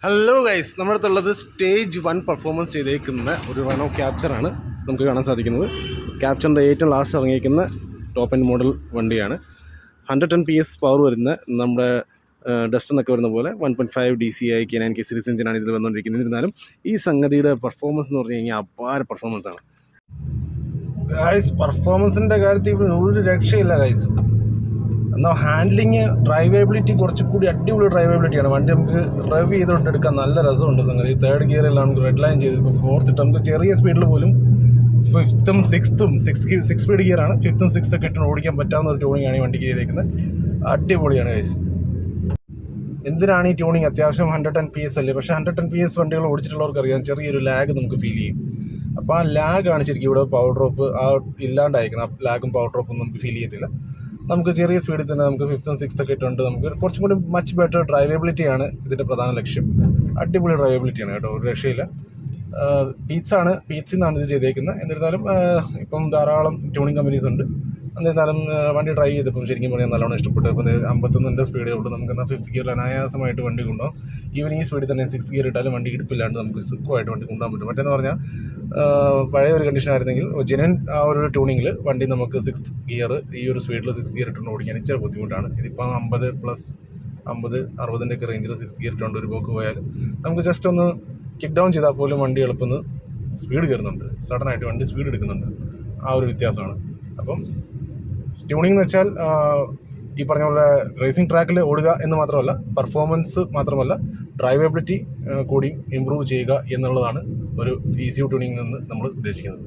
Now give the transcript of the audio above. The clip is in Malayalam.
ഹലോ ഗൈസ്, നമ്മുടെ അടുത്തുള്ളത് സ്റ്റേജ് 1 പെർഫോമൻസ് ചെയ്തേക്കുന്ന ഒരു റണോ ക്യാപ്ചറാണ് നമുക്ക് കാണാൻ സാധിക്കുന്നത്. ക്യാപ്ചറിൻ്റെ ഏറ്റവും ലാസ്റ്റ് ഇറങ്ങിയിരിക്കുന്ന ടോപ്പ് എൻഡ് മോഡൽ വണ്ടിയാണ്. 110 PS പവർ വരുന്ന നമ്മുടെ ഡസ്റ്ററിനൊക്കെ വരുന്ന പോലെ 1.5 DCI K9 സീരീസ് എഞ്ചിനാണ് ഇതിൽ വന്നുകൊണ്ടിരിക്കുന്നത്. എന്നിരുന്നാലും ഈ സംഗതിയുടെ പെർഫോമൻസ് എന്ന് പറഞ്ഞു കഴിഞ്ഞാൽ അപാര പെർഫോമൻസാണ് ഗൈസ്. പെർഫോമൻസിൻ്റെ കാര്യത്തിൽ ഒരു രക്ഷയില്ല ഗൈസ്. എന്നാൽ ഹാൻഡ്ലിങ്, ഡ്രൈവബിലിറ്റി കുറച്ചുകൂടി അടിപൊളി ഡ്രൈവബിലിറ്റിയാണ്. വണ്ടി നമുക്ക് ഡ്രൈവ് ചെയ്തുകൊണ്ട് എടുക്കാൻ നല്ല രസമുണ്ട് സംഗതി. 3rd ഗിയറിലാണ് നമുക്ക് റെഡ് ലൈൻ ചെയ്ത്, ഇപ്പോൾ 4th ഇട്ട് നമുക്ക് ചെറിയ സ്പീഡിൽ പോലും 5th 6th speed ഗിയറാണ്, 5th 6th ഒക്കെ ഇട്ട് ഓടിക്കാൻ പറ്റാവുന്ന ഒരു ട്യൂണിംഗ് ആണ് ഈ വണ്ടിക്ക് ചെയ്തേക്കുന്നത്. അടിപൊളിയാണ് ഗൈസ്. എന്തിനാണ് ഈ ട്യൂണിങ്? അത്യാവശ്യം 110 PS അല്ലേ, പക്ഷേ 110 PS വണ്ടികൾ ഓടിച്ചിട്ടുള്ളവർക്ക് അറിയാം ചെറിയൊരു ലാഗ് നമുക്ക് ഫീൽ ചെയ്യും. അപ്പോൾ ആ ലാഗാണ് ശരിക്കും ഇവിടെ പവർ ഡ്രോപ്പ് ഇല്ലാണ്ടായിരിക്കുന്നത്. ആ ലാഗും പവർ ഡ്രോപ്പും നമുക്ക് ഫീൽ ചെയ്യത്തില്ല. നമുക്ക് ചെറിയ സ്പീഡിൽ തന്നെ നമുക്ക് 5th 6th ഒക്കെ ഇട്ടുണ്ട് നമുക്ക് കുറച്ചും കൂടി മച്ച് ബെറ്റർ ഡ്രൈവബിലിറ്റിയാണ് ഇതിൻ്റെ പ്രധാന ലക്ഷ്യം. അടിപൊളി ഡ്രൈവബിലിറ്റിയാണ് കേട്ടോ, ഒരു രക്ഷയില്ല. പീറ്റ്സിൽ നിന്നാണ് ഇത് ചെയ്തേക്കുന്നത്. എന്നിരുന്നാലും ഇപ്പം ധാരാളം ട്യൂണിങ് കമ്പനീസ് ഉണ്ട്. എന്നിരുന്നാലും വണ്ടി ഡ്രൈവ് ചെയ്തപ്പം ശരിക്കും പറഞ്ഞാൽ നല്ലോണം ഇഷ്ടപ്പെട്ടു. അപ്പം 51 സ്പീഡേ ഉള്ളൂ. നമുക്ക് എന്നാൽ 5th ഗിയറിൽ അനായാസമായിട്ട് വണ്ടി കൊണ്ടുപോകും. ഈവൻ ഈ സ്പീഡിൽ തന്നെ 6th ഗിയർ ഇട്ടാലും വണ്ടി ഇടിപ്പില്ലാണ്ട് നമുക്ക് സുഖമായിട്ട് വണ്ടി കൊണ്ടുപോകാൻ പറ്റും. മറ്റേന്ന് പറഞ്ഞാൽ പഴയ ഒരു കണ്ടീഷൻ ആയിരുന്നെങ്കിൽ ജെന്വൻ ആ ഒരു ട്യൂണിങ്ങിൽ വണ്ടി നമുക്ക് 6th ഗിയർ ഈ ഒരു സ്പീഡിൽ 6th ഗിയർ ഇട്ടുകൊണ്ട് ഓടിക്കാൻ ഇച്ചിരി ബുദ്ധിമുട്ടാണ്. ഇതിപ്പോൾ 50+50-60 ഒക്കെ റേഞ്ചിൽ 6th ഗിയർ ഇട്ടുകൊണ്ട് ഒരു പോക്ക് പോയാൽ നമുക്ക് ജസ്റ്റ് ഒന്ന് കിക്ക് ഡൗൺ ചെയ്താൽ പോലും വണ്ടി എളുപ്പം സ്പീഡ് കയറുന്നുണ്ട്. സഡനായിട്ട് വണ്ടി സ്പീഡ് എടുക്കുന്നുണ്ട്. ആ ഒരു വ്യത്യാസമാണ്. അപ്പം ട്യൂണിംഗ് എന്ന് വെച്ചാൽ ഈ പറഞ്ഞ പോലെ റേസിംഗ് ട്രാക്കിൽ ഓടുക എന്ന് മാത്രമല്ല, പെർഫോമൻസ് മാത്രമല്ല, ഡ്രൈവബിലിറ്റി കൂടി ഇമ്പ്രൂവ് ചെയ്യുക എന്നുള്ളതാണ് ഒരു ECU ട്യൂണിംഗിൽ നിന്ന് നമ്മൾ ഉദ്ദേശിക്കുന്നത്.